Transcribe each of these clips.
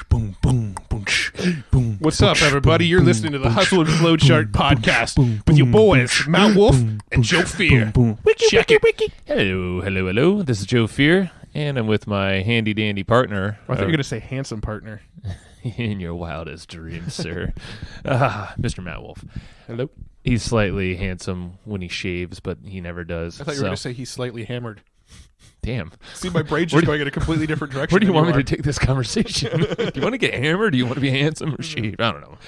boom, boom, boom, boom. What's up, everybody? You're listening to the Hustle and Flow Chart podcast with your boys, Matt Wolf and Joe Fear. Check it. Hello. This is Joe Fear, and I'm with my handy-dandy partner. I thought you were going to say handsome partner. In your wildest dreams, sir. Mr. Matt Wolf. Hello. He's slightly handsome when he shaves, but he never does. I thought you were going to say he's slightly hammered. Damn. See, my brain's just going in a completely different direction. Where do you want me to take this conversation? Do you want to get hammered? Do you want to be handsome or shaved? I don't know.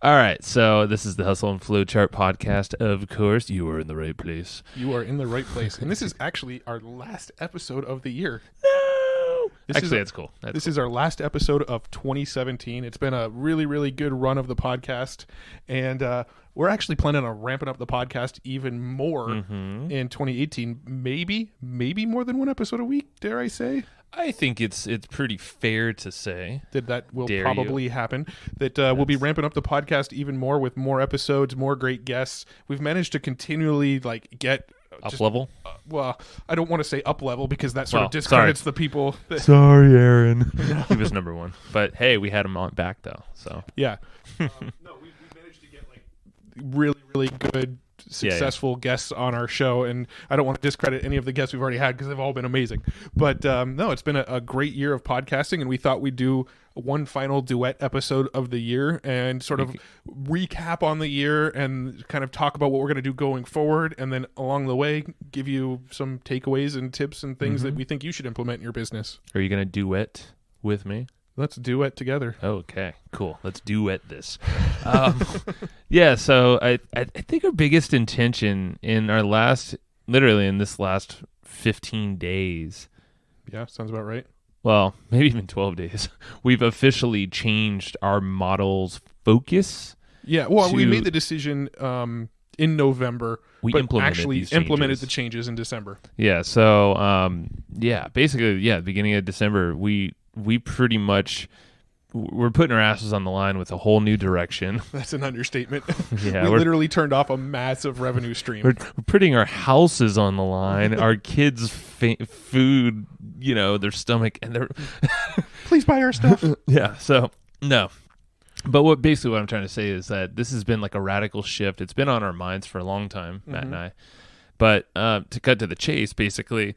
All right, so this is the Hustle and Flow Chart podcast. Of course, you are in the right place. You are in the right place. And this is actually our last episode of the year. No! That's cool. This is our last episode of 2017. It's been a really, really good run of the podcast. And we're actually planning on ramping up the podcast even more in 2018. Maybe more than one episode a week, dare I say? I think it's pretty fair to say that will probably happen. That we'll be ramping up the podcast even more with more episodes, more great guests. We've managed to continually get up level. Well, I don't want to say up level because that sort of discredits the people. Sorry, Aaron. He was number one, but hey, we had him on back though. So yeah, no, we managed to get really, really good, successful guests on our show, and I don't want to discredit any of the guests we've already had because they've all been amazing. But no, it's been a great year of podcasting, and we thought we'd do one final duet episode of the year and sort of recap on the year and kind of talk about what we're going to do going forward, and then along the way give you some takeaways and tips and things that we think you should implement in your business. Are you going to duet with me? Let's duet together. Okay, cool. Let's duet this. Yeah, so I think our biggest intention in this last 15 days. Yeah, sounds about right. Well, maybe even 12 days. We've officially changed our model's focus. Yeah, well, we made the decision in November. We implemented the changes in December. Yeah, so basically, beginning of December, we pretty much we're putting our asses on the line with a whole new direction. That's an understatement. Yeah, we literally turned off a massive revenue stream. We're putting our houses on the line, our kids' food, their stomach, and their please buy our stuff. Yeah, so no. But what I'm trying to say is that this has been like a radical shift. It's been on our minds for a long time, Matt and I. But to cut to the chase, basically,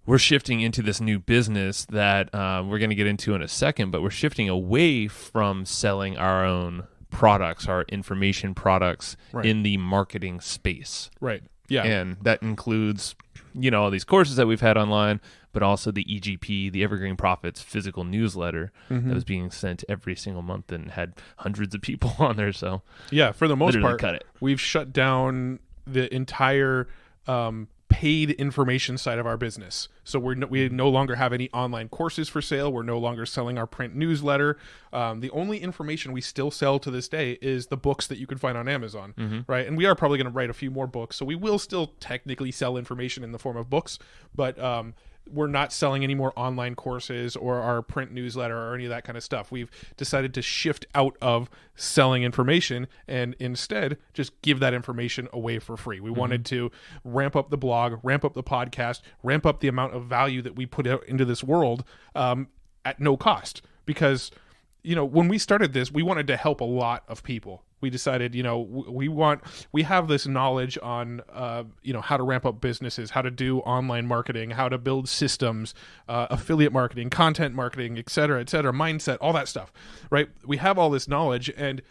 we're shifting into this new business that we're going to get into in a second, but we're shifting away from selling our own products, our information products in the marketing space. Right. Yeah. And that includes, all these courses that we've had online, but also the EGP, the Evergreen Profits physical newsletter that was being sent every single month and had hundreds of people on there. So yeah, for the most part, cut it. We've shut down the entire paid information side of our business. So we no longer have any online courses for sale. We're no longer selling our print newsletter. The only information we still sell to this day is the books that you can find on Amazon, right? And we are probably going to write a few more books. So we will still technically sell information in the form of books, but we're not selling any more online courses or our print newsletter or any of that kind of stuff. We've decided to shift out of selling information and instead just give that information away for free. We wanted to ramp up the blog, ramp up the podcast, ramp up the amount of value that we put out into this world at no cost. Because, when we started this, we wanted to help a lot of people. We decided, we have this knowledge on, how to ramp up businesses, how to do online marketing, how to build systems, affiliate marketing, content marketing, et cetera, mindset, all that stuff, right? We have all this knowledge, and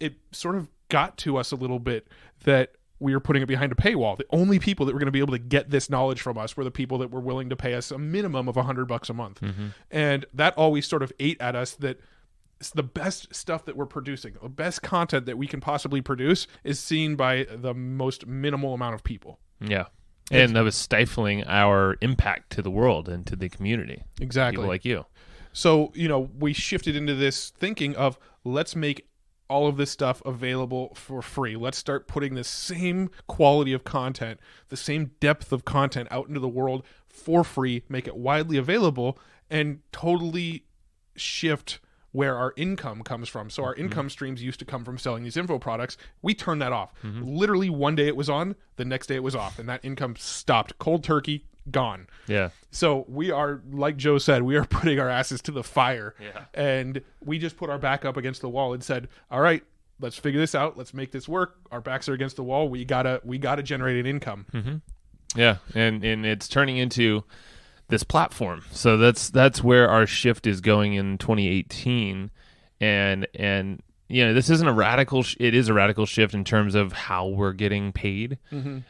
it sort of got to us a little bit that we were putting it behind a paywall. The only people that were going to be able to get this knowledge from us were the people that were willing to pay us a minimum of $100 a month. And that always sort of ate at us that it's the best stuff that we're producing. The best content that we can possibly produce is seen by the most minimal amount of people. Yeah. And that was stifling our impact to the world and to the community. Exactly. People like you. So, we shifted into this thinking of let's make all of this stuff available for free. Let's start putting the same quality of content, the same depth of content out into the world for free, make it widely available, and totally shift where our income comes from. So our income streams used to come from selling these info products. We turned that off. Literally one day it was on, the next day it was off, and that income stopped. Cold turkey, gone. Yeah. So we are, like Joe said, we are putting our asses to the fire. Yeah. And we just put our back up against the wall and said, all right, let's figure this out. Let's make this work. Our backs are against the wall. We gotta generate an income. Yeah. And it's turning into this platform. So that's where our shift is going in 2018. And this isn't a radical it is a radical shift in terms of how we're getting paid.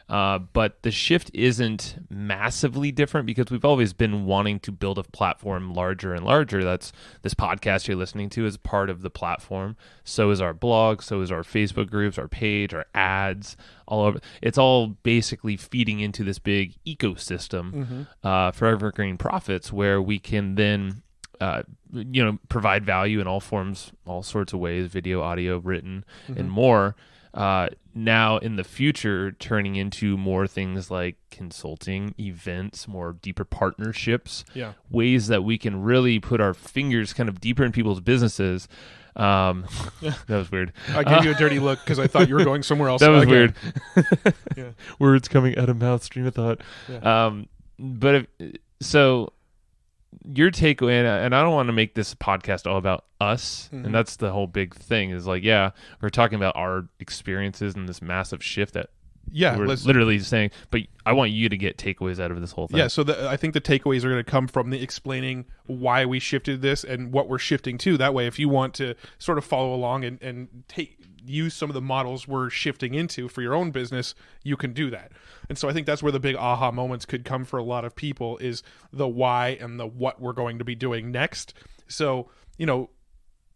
But the shift isn't massively different because we've always been wanting to build a platform larger and larger. That's this podcast you're listening to is part of the platform. So is our blog, so is our Facebook groups, our page, our ads, all over. It's all basically feeding into this big ecosystem for Evergreen Profits, where we can then provide value in all forms, all sorts of ways, video, audio, written, and more. Now in the future, turning into more things like consulting, events, more deeper partnerships, ways that we can really put our fingers kind of deeper in people's businesses. That was weird. I gave you a dirty look because I thought you were going somewhere else. That was weird. Words coming out of mouth, stream of thought. So your takeaway, and I don't want to make this podcast all about us, and that's the whole big thing, is like, we're talking about our experiences and this massive shift that we're literally saying, but I want you to get takeaways out of this whole thing. Yeah, so I think the takeaways are going to come from the explaining why we shifted this and what we're shifting to. That way, if you want to sort of follow along and use some of the models we're shifting into for your own business, you can do that. And so I think that's where the big aha moments could come for a lot of people, is the why and the what we're going to be doing next. So,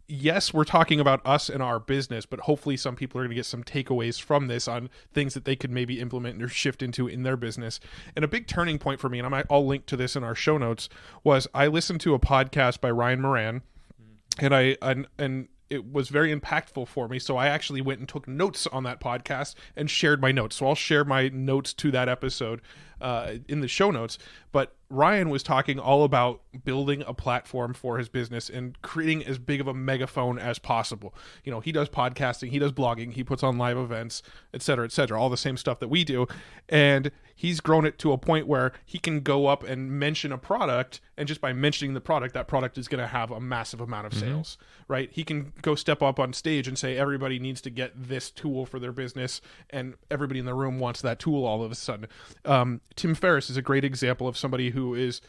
yes, we're talking about us and our business, but hopefully some people are going to get some takeaways from this on things that they could maybe implement or shift into in their business. And a big turning point for me, and I'll link to this in our show notes, was I listened to a podcast by Ryan Moran, and it was very impactful for me. So I actually went and took notes on that podcast and shared my notes. So I'll share my notes to that episode in the show notes. But Ryan was talking all about building a platform for his business and creating as big of a megaphone as possible. He does podcasting, he does blogging, he puts on live events, et cetera, all the same stuff that we do. And he's grown it to a point where he can go up and mention a product, and just by mentioning the product, that product is going to have a massive amount of sales, right? He can go step up on stage and say, everybody needs to get this tool for their business, and everybody in the room wants that tool all of a sudden. Tim Ferriss is a great example of somebody who is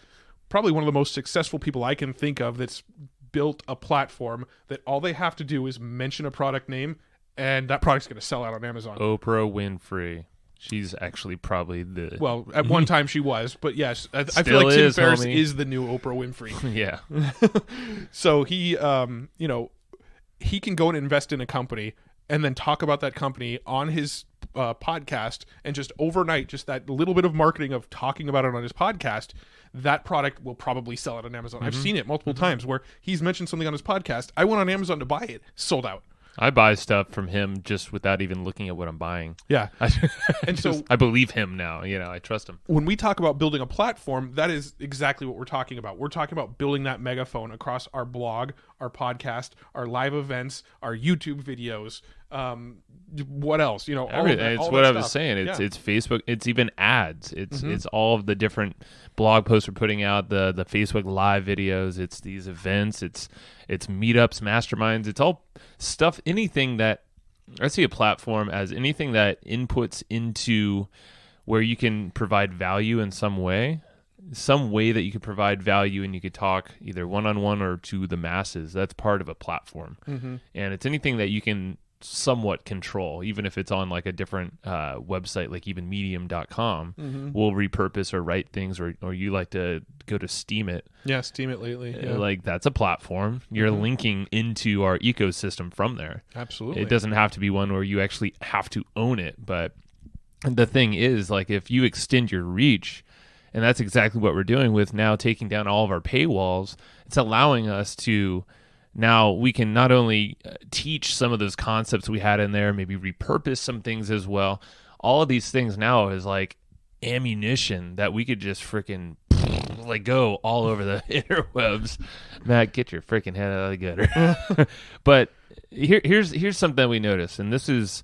probably one of the most successful people I can think of that's built a platform that all they have to do is mention a product name, and that product's going to sell out on Amazon. Oprah Winfrey. She's actually probably the... Well, at one time she was, but yes, I feel like Tim Ferriss is the new Oprah Winfrey. Yeah. So he, he can go and invest in a company and then talk about that company on his podcast, and just overnight, just that little bit of marketing of talking about it on his podcast, that product will probably sell it on Amazon. I've seen it multiple times where he's mentioned something on his podcast. I went on Amazon to buy it, sold out. I buy stuff from him just without even looking at what I'm buying. Yeah. And so I believe him now. I trust him. When we talk about building a platform, that is exactly what we're talking about. We're talking about building that megaphone across our blog, our podcast, our live events, our YouTube videos. What else? Everything. It's what I was saying. It's Facebook. It's even ads. It's all of the different blog posts we're putting out, the Facebook live videos. It's these events. It's meetups, masterminds. It's all stuff. Anything that I see a platform as anything that inputs into where you can provide value in some way that you could provide value, and you could talk either one-on-one or to the masses. That's part of a platform. And it's anything that you can somewhat control, even if it's on like a different website, like even medium.com will repurpose or write things, or you like to go to Steam it. Yeah, Steam it lately. Yeah. Like that's a platform. You're linking into our ecosystem from there. Absolutely. It doesn't have to be one where you actually have to own it. But the thing is, like, if you extend your reach, and that's exactly what we're doing with now taking down all of our paywalls, it's allowing us to... Now we can not only teach some of those concepts we had in there, maybe repurpose some things as well. All of these things now is like ammunition that we could just freaking like go all over the interwebs. Matt, get your freaking head out of the gutter. But here's something that we noticed, and this is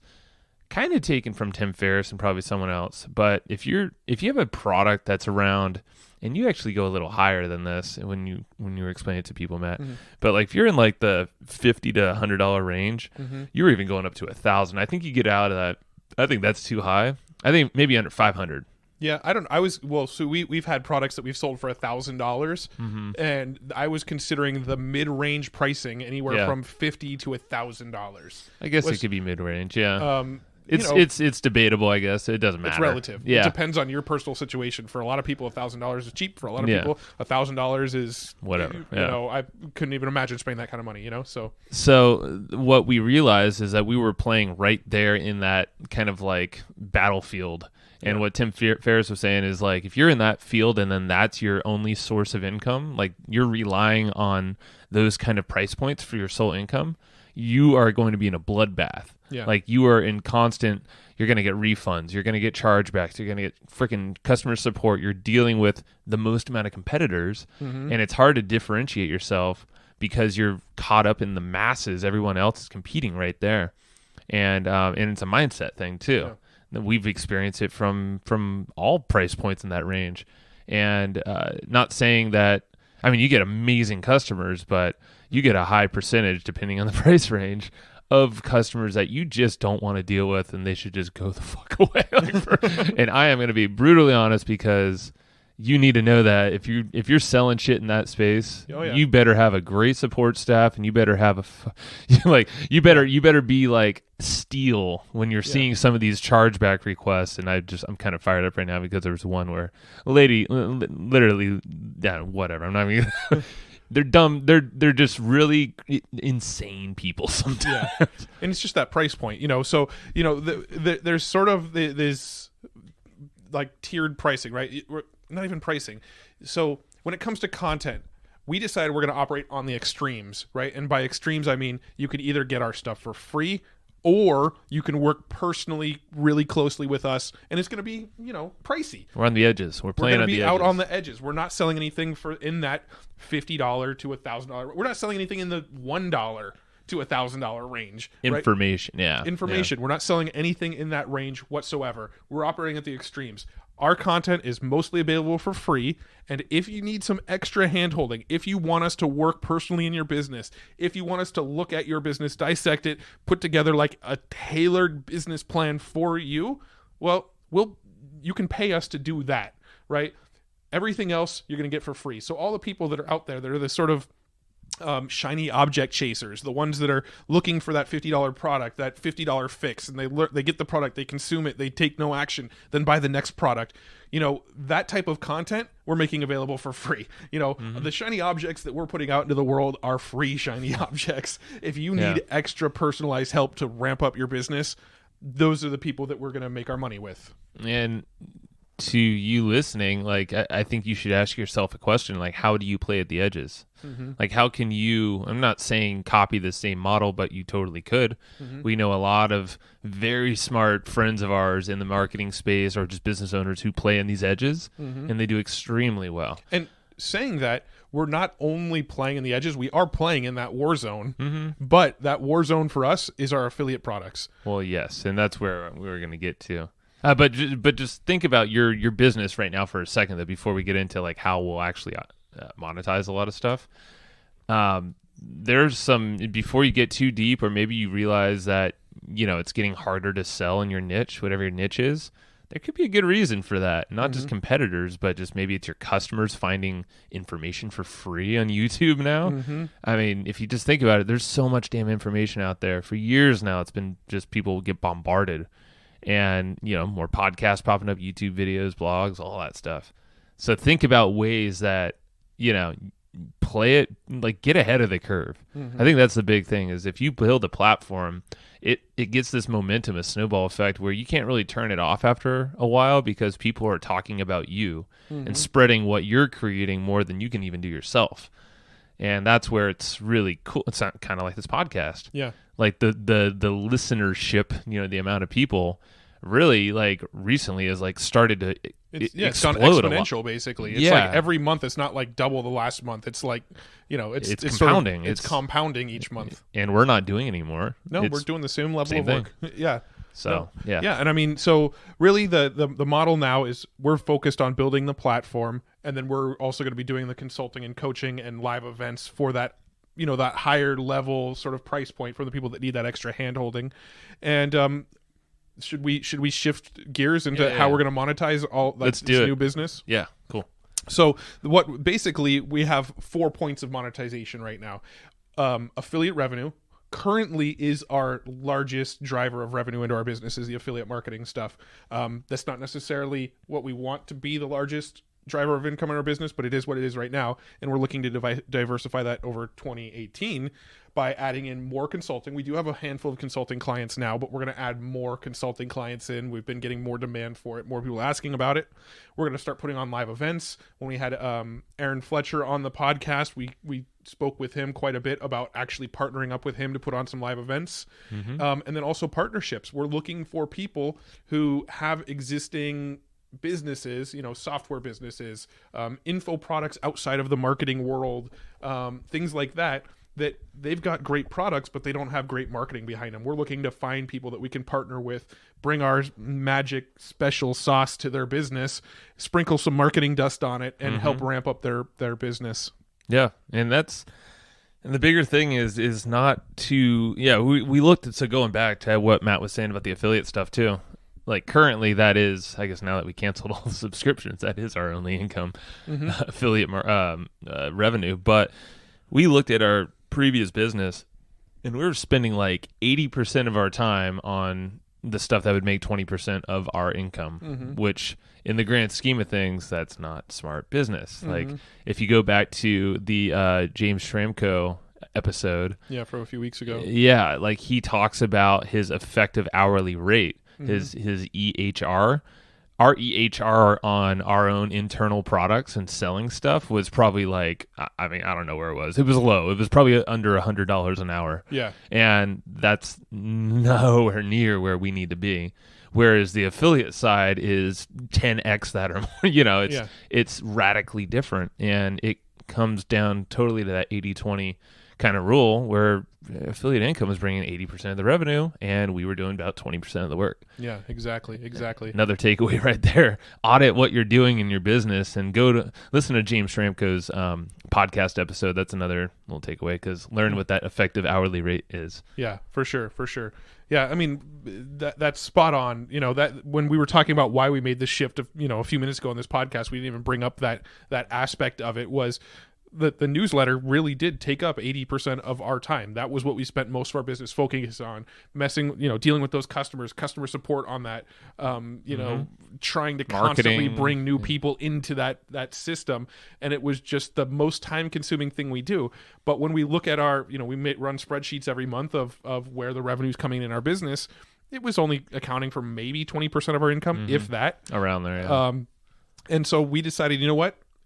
kind of taken from Tim Ferriss and probably someone else. But if you have a product that's around, and you actually go a little higher than this when you were explaining it to people, Matt. But like if you're in like the $50 to $100 range, you're even going up to $1,000. I think you get out of that. I think that's too high. I think maybe under 500. Yeah, so we've had products that we've sold for $1,000, and I was considering the mid-range pricing anywhere from $50 to $1,000. I guess it could be mid-range, yeah. It's debatable, I guess. It doesn't matter. It's relative. Yeah. It depends on your personal situation. For a lot of people, $1,000 is cheap. For a lot of people, $1,000 is whatever. You know, I couldn't even imagine spending that kind of money. You know, so what we realized is that we were playing right there in that kind of like battlefield. And what Tim Ferriss was saying is like if you're in that field and then that's your only source of income, like you're relying on those kind of price points for your sole income, you are going to be in a bloodbath. Yeah. Like you are in constant, you're going to get refunds, you're going to get chargebacks, you're going to get freaking customer support. You're dealing with the most amount of competitors, and it's hard to differentiate yourself because you're caught up in the masses. Everyone else is competing right there, and it's a mindset thing too. Yeah. We've experienced it from all price points in that range, and not saying that. I mean, you get amazing customers, but you get a high percentage depending on the price range of customers that you just don't want to deal with, and they should just go the fuck away. And I am going to be brutally honest because you need to know that if you're selling shit in that space, you better have a great support staff, and you better have you better be like steel when you're seeing some of these chargeback requests. And I'm kind of fired up right now because there was one where a lady literally, whatever. I'm not even. They're dumb. They're just really insane people sometimes. Yeah. And it's just that price point, you know. So you know, there's sort of this like tiered pricing, right? Not even pricing. So when it comes to content, we decided we're going to operate on the extremes, right? And by extremes, I mean you could either get our stuff for free, or you can work personally really closely with us, and it's going to be, you know, pricey. We're on the edges. We're playing on the edges. We're going to be out on the edges. We're not selling anything in that $50 to $1,000. We're not selling anything in the $1 to $1,000 range. Information, right? Yeah. Information. Yeah. We're not selling anything in that range whatsoever. We're operating at the extremes. Our content is mostly available for free, and if you need some extra handholding, if you want us to work personally in your business, if you want us to look at your business, dissect it, put together like a tailored business plan for you, well, you can pay us to do that, right? Everything else you're going to get for free. So all the people that are out there that are the sort of shiny object chasers, the ones that are looking for that $50 product, that $50 fix, and they get the product, they consume it, they take no action, then buy the next product. You know, that type of content we're making available for free. You know, the shiny objects that we're putting out into the world are free shiny objects. If you need extra personalized help to ramp up your business, those are the people that we're going to make our money with. And to you listening, like I think you should ask yourself a question, like how do you play at the edges? Like how can you, I'm not saying copy the same model, but you totally could. We know a lot of very smart friends of ours in the marketing space or just business owners who play in these edges, and they do extremely well. And saying that, we're not only playing in the edges, we are playing in that war zone, but that war zone for us is our affiliate products. Well, yes, and that's where we were going to get to. But just think about your business right now for a second, though, before we get into like how we'll actually monetize a lot of stuff. There's some, before you get too deep, or maybe you realize that, you know, it's getting harder to sell in your niche, whatever your niche is. There could be a good reason for that. Not just competitors, but just maybe it's your customers finding information for free on YouTube now. I mean, if you just think about it, there's so much damn information out there. For years now, it's been just people get bombarded. And, you know, more podcasts popping up, YouTube videos, blogs, all that stuff. So think about ways that, you know, play it, like get ahead of the curve. I think that's the big thing is if you build a platform, it gets this momentum, a snowball effect where you can't really turn it off after a while because people are talking about you and spreading what you're creating more than you can even do yourself. And that's where it's really cool. It's not kind of like this podcast. Yeah. Like the listenership, you know, the amount of people really like recently has like started to It's gone explode exponential, basically. It's Yeah. like every month, it's not like double the last month. It's like, it's compounding. It's compounding each month. And we're not doing anymore. No, we're doing the same level same of work. Yeah. So, yeah. Yeah, and I mean, so really the model now is we're focused on building the platform, and then we're also going to be doing the consulting and coaching and live events for that, that higher level sort of price point for the people that need that extra hand-holding. And should we shift gears into how we're going to monetize all this new business? Yeah, cool. So what basically we have 4 points of monetization right now. Affiliate revenue currently is our largest driver of revenue into our business, is the affiliate marketing stuff. That's not necessarily what we want to be the largest driver of income in our business, but it is what it is right now, and we're looking to diversify that over 2018 by adding in more consulting. We do have a handful of consulting clients now, but we're going to add more consulting clients in. We've been getting more demand for it, more people asking about it. We're going to start putting on live events. When we had Aaron Fletcher on the podcast, we spoke with him quite a bit about actually partnering up with him to put on some live events. And then also partnerships. We're looking for people who have existing businesses, software businesses, info products outside of the marketing world, things like that they've got great products, but they don't have great marketing behind them. We're looking to find people that we can partner with, bring our magic special sauce to their business, sprinkle some marketing dust on it, and help ramp up their business. Yeah, and the bigger thing is not to, we looked at, so going back to what Matt was saying about the affiliate stuff too. Like currently that is, I guess now that we canceled all the subscriptions, that is our only income, affiliate revenue. But we looked at our previous business and we were spending like 80% of our time on the stuff that would make 20% of our income, which in the grand scheme of things, that's not smart business. Like if you go back to the James Schramko episode. Yeah, from a few weeks ago. Yeah, like he talks about his effective hourly rate, his EHR. Our EHR on our own internal products and selling stuff was probably like, I mean, I don't know where it was. It was low. It was probably under $100 an hour. Yeah. And that's nowhere near where we need to be. Whereas the affiliate side is 10x that or more. It's radically different. And it comes down totally to that 80-20 kind of rule where affiliate income is bringing 80% of the revenue and we were doing about 20% of the work. Yeah, exactly. Another takeaway right there. Audit what you're doing in your business and go to listen to James Schramko's podcast episode. That's another little takeaway, because learn what that effective hourly rate is. Yeah, for sure. Yeah, I mean, that's spot on. That when we were talking about why we made this shift a few minutes ago on this podcast, we didn't even bring up that aspect of it. Was the newsletter really did take up 80% of our time. That was what we spent most of our business focusing on, dealing with those customers, customer support on that, trying to constantly bring new people into that system. And it was just the most time consuming thing we do. But when we look at our, we run spreadsheets every month of where the revenue's coming in our business, it was only accounting for maybe 20% of our income, if that. Around there, yeah. And so we decided,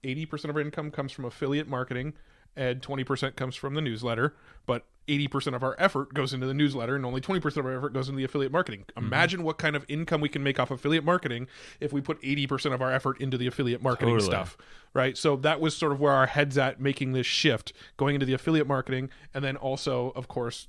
80% of our income comes from affiliate marketing and 20% comes from the newsletter, but 80% of our effort goes into the newsletter and only 20% of our effort goes into the affiliate marketing. Imagine what kind of income we can make off affiliate marketing if we put 80% of our effort into the affiliate marketing stuff, right? So that was sort of where our head's at, making this shift, going into the affiliate marketing, and then also, of course,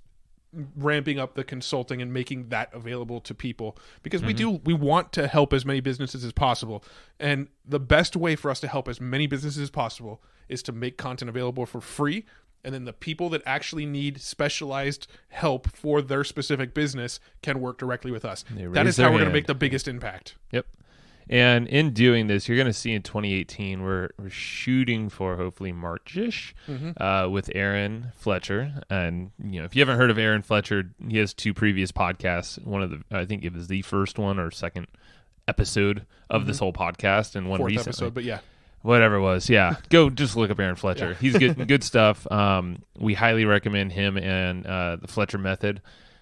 ramping up the consulting and making that available to people, because we want to help as many businesses as possible. And the best way for us to help as many businesses as possible is to make content available for free. And then the people that actually need specialized help for their specific business can work directly with us. That is how we're going to make the biggest impact. Yep. And in doing this, you're going to see in 2018, we're shooting for hopefully March-ish with Aaron Fletcher. And, if you haven't heard of Aaron Fletcher, he has 2 previous podcasts. I think it was the first one or second episode of this whole podcast, and one 4th recently. episode, but yeah. Whatever it was, yeah. Go just look up Aaron Fletcher. Yeah. He's good stuff. We highly recommend him and the Fletcher Method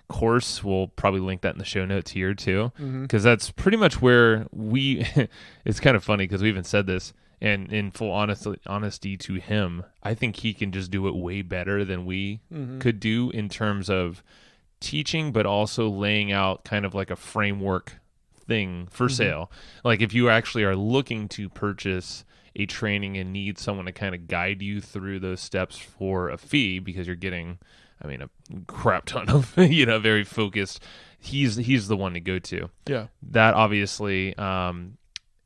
course. We'll probably link that in the show notes here too, because that's pretty much where it's kind of funny because we even said this, and in full honesty to him, I think he can just do it way better than we could do in terms of teaching, but also laying out kind of like a framework thing for sale. Like if you actually are looking to purchase a training and need someone to kind of guide you through those steps for a fee because you're getting, I mean, a crap ton of, very focused. He's the one to go to. Yeah. That obviously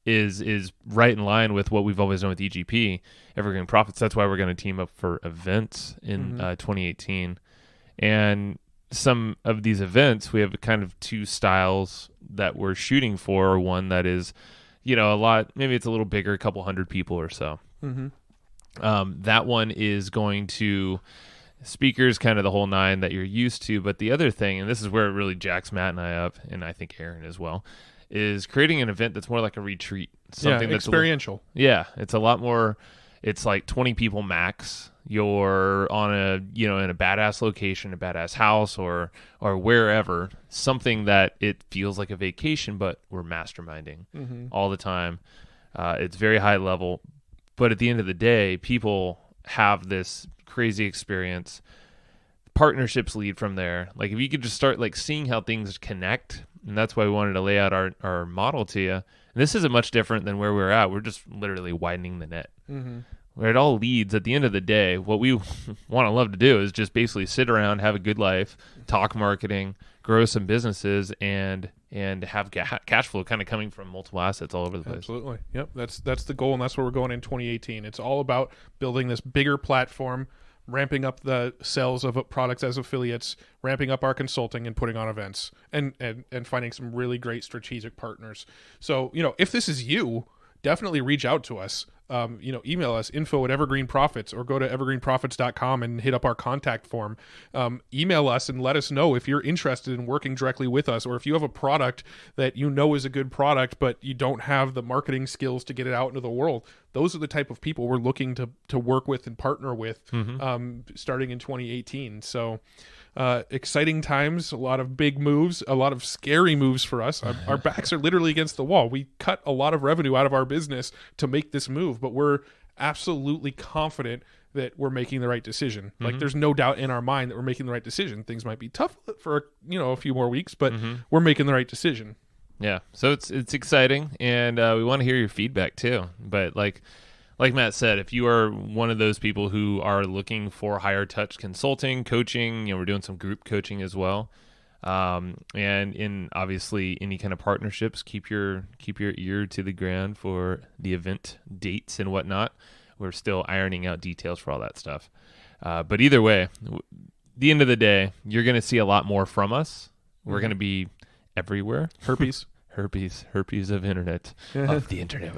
is right in line with what we've always done with EGP, Evergreen Profits. That's why we're going to team up for events in 2018. And some of these events, we have kind of two styles that we're shooting for. One that is, a lot, maybe it's a little bigger, a couple hundred people or so. That one is going to speakers, kind of the whole nine that you're used to. But the other thing, and this is where it really jacks Matt and I up, and I think Aaron as well, is creating an event that's more like a retreat. Something that's experiential. It's a lot more. It's like 20 people max. You're on in a badass location, a badass house, or wherever. Something that it feels like a vacation, but we're masterminding all the time. It's very high level, but at the end of the day, people have this crazy experience. Partnerships lead from there. Like if you could just start like seeing how things connect, and that's why we wanted to lay out our model to you. And this isn't much different than where we're at. We're just literally widening the net. Where it all leads at the end of the day, what we want to love to do is just basically sit around, have a good life, talk marketing, grow some businesses, and have cash flow kind of coming from multiple assets all over the place. Absolutely. Yep. That's the goal, and that's where we're going in 2018. It's all about building this bigger platform, ramping up the sales of products as affiliates, ramping up our consulting, and putting on events, and finding some really great strategic partners. So, if this is you, definitely reach out to us. Email us info@Evergreen Profits, or go to evergreenprofits.com and hit up our contact form. Email us and let us know if you're interested in working directly with us, or if you have a product that is a good product, but you don't have the marketing skills to get it out into the world. Those are the type of people we're looking to work with and partner with starting in 2018. So exciting times, a lot of big moves, a lot of scary moves for us. Our backs are literally against the wall. We cut a lot of revenue out of our business to make this move, but we're absolutely confident that we're making the right decision. Like there's no doubt in our mind that we're making the right decision. Things might be tough for a few more weeks, but we're making the right decision. Yeah, so it's exciting, and we want to hear your feedback too. But like Matt said, if you are one of those people who are looking for higher touch consulting, coaching, we're doing some group coaching as well, and in obviously any kind of partnerships, keep your ear to the ground for the event dates and whatnot. We're still ironing out details for all that stuff, but either way, the end of the day, you're going to see a lot more from us. We're going to be everywhere. Herpes of internet, of the internet.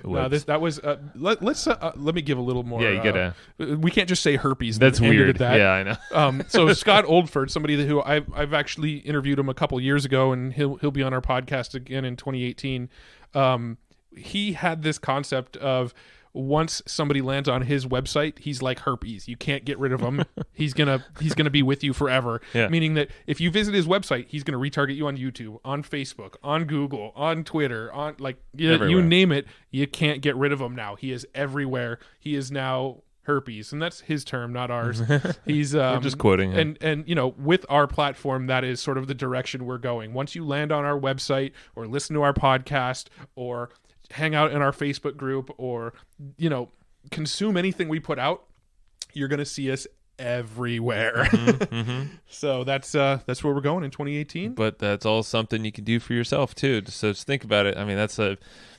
That was let me give a little more. Yeah, you gotta. We can't just say herpes. That's weird. That. Yeah, I know. So Scott Oldford, somebody who I've actually interviewed him a couple years ago, and he'll be on our podcast again in 2018. He had this concept of, once somebody lands on his website, he's like herpes. You can't get rid of him. He's gonna be with you forever. Yeah. Meaning that if you visit his website, he's gonna retarget you on YouTube, on Facebook, on Google, on Twitter, on you name it. You can't get rid of him now. He is everywhere. He is now herpes, and that's his term, not ours. He's we're just quoting him. And with our platform, that is sort of the direction we're going. Once you land on our website, or listen to our podcast, or hang out in our Facebook group, or consume anything we put out, you're going to see us everywhere. So that's where we're going in 2018. But that's all something you can do for yourself too. So just think about it. I mean, that's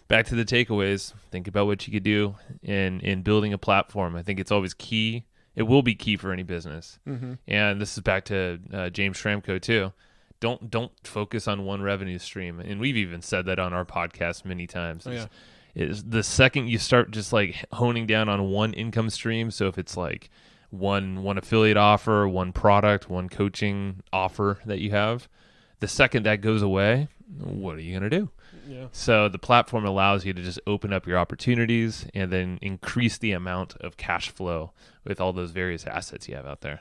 back to the takeaways. Think about what you could do in building a platform. I think it's always key. It will be key for any business. And this is back to James Schramko too. Don't focus on one revenue stream. And we've even said that on our podcast many times. Is the second you start just like honing down on one income stream. So if it's like one affiliate offer, one product, one coaching offer that you have, the second that goes away, what are you going to do? Yeah. So the platform allows you to just open up your opportunities and then increase the amount of cash flow with all those various assets you have out there.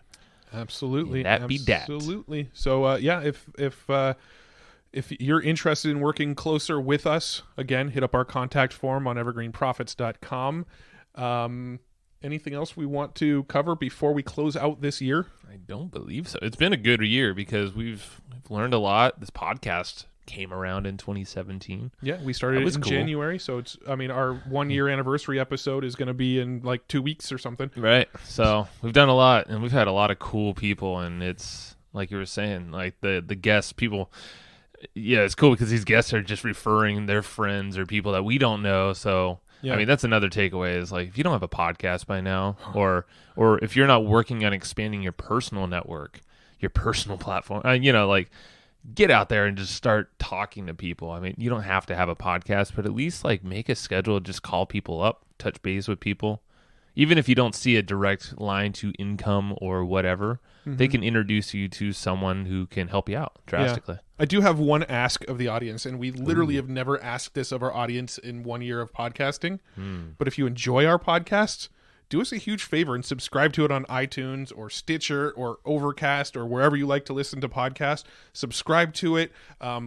Absolutely. Absolutely. So if you're interested in working closer with us, again, hit up our contact form on evergreenprofits.com. Anything else we want to cover before we close out this year? I don't believe so. It's been a good year because we've learned a lot. This podcast came around in 2017. Yeah, we started it in January, so it's, I mean, our 1 year anniversary episode is going to be in like 2 weeks or something. Right. So we've done a lot, and we've had a lot of cool people, and it's like you were saying, like the guests, people. Yeah, it's cool because these guests are just referring their friends or people that we don't know. So yeah. I mean, that's another takeaway is like, if you don't have a podcast by now, or if you're not working on expanding your personal network, your personal platform, like, get out there and just start talking to people. I mean, you don't have to have a podcast, but at least like make a schedule, just call people up, touch base with people. Even if you don't see a direct line to income or whatever, they can introduce you to someone who can help you out drastically. Yeah. I do have one ask of the audience, and we literally have never asked this of our audience in 1 year of podcasting. But if you enjoy our podcasts, do us a huge favor and subscribe to it on iTunes or Stitcher or Overcast or wherever you like to listen to podcasts. Subscribe to it.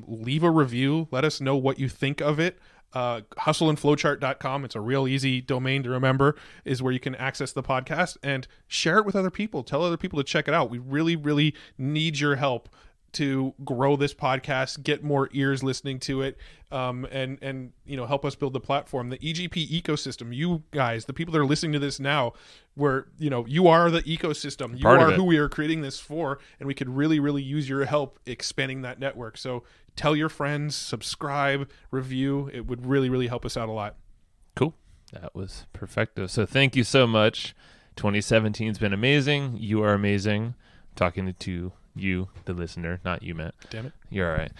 Leave a review. Let us know what you think of it. Hustleandflowchart.com, it's a real easy domain to remember, is where you can access the podcast, and share it with other people. Tell other people to check it out. We really, really need your help to grow this podcast, get more ears listening to it, and help us build the platform, the EGP ecosystem. You guys, the people that are listening to this now, where you are the ecosystem. You are who we are creating this for, and we could really, really use your help expanding that network. So tell your friends, subscribe, review. It would really, really help us out a lot. Cool. That was perfecto. So thank you so much. 2017 has been amazing. You are amazing. I'm talking to you, the listener, not you, Matt. Damn it. You're all right.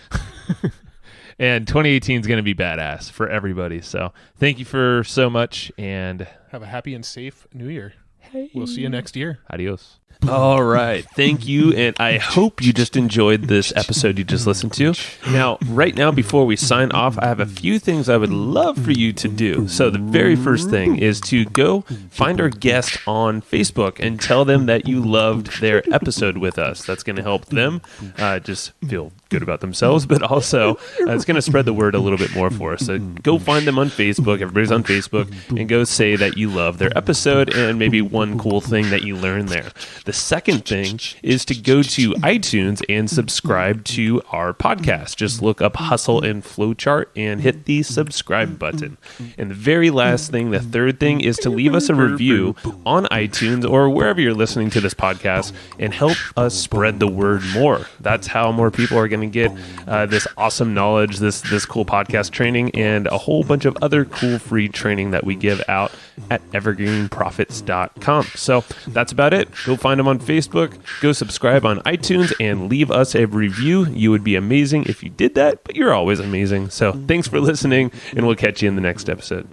And 2018 is going to be badass for everybody. So thank you for so much, and have a happy and safe new year. Hey. We'll see you next year. Adios. All right. Thank you. And I hope you just enjoyed this episode you just listened to. Now, right now, before we sign off, I have a few things I would love for you to do. So the very first thing is to go find our guest on Facebook and tell them that you loved their episode with us. That's going to help them just feel good about themselves, but also it's going to spread the word a little bit more for us. So go find them on Facebook. Everybody's on Facebook, and go say that you love their episode and maybe one cool thing that you learned there. The second thing is to go to iTunes and subscribe to our podcast. Just look up Hustle and Flowchart and hit the subscribe button. And the very last thing, the third thing, is to leave us a review on iTunes or wherever you're listening to this podcast and help us spread the word more. That's how more people are going to get this awesome knowledge, this cool podcast training, and a whole bunch of other cool free training that we give out at evergreenprofits.com. So that's about it. Go find them on Facebook, go subscribe on iTunes, and leave us a review. You would be amazing if you did that, but you're always amazing. So thanks for listening, and we'll catch you in the next episode.